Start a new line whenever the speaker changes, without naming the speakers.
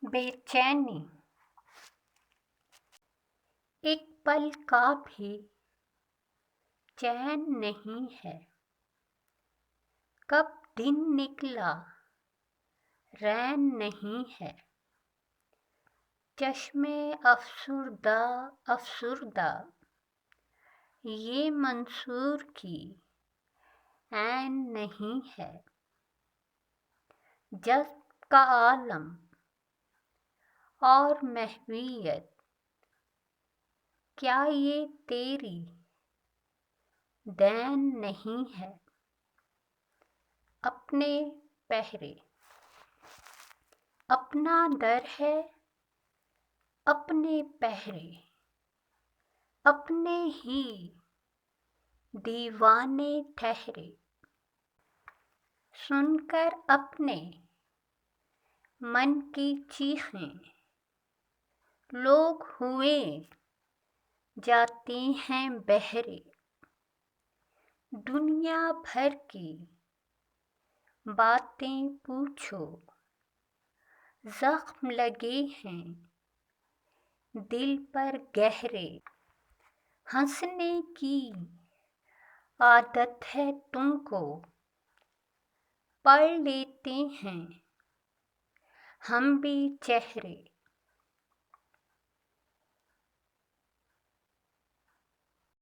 बेचैनी एक पल का भी चैन नहीं है। कब दिन निकला रैन नहीं है। चश्मे अफसुर्दा अफसुर्दा ये मंसूर की ऐन नहीं है। जज्ब का आलम और महवियत क्या ये तेरी दैन नहीं है। अपने पहरे अपना दर है। अपने पहरे अपने ही दीवाने ठहरे। सुनकर अपने मन की चीखें लोग हुए जाते हैं बहरे। दुनिया भर की बातें पूछो जख्म लगे हैं दिल पर गहरे। हंसने की आदत है तुमको पढ़ लेते हैं हम भी चेहरे।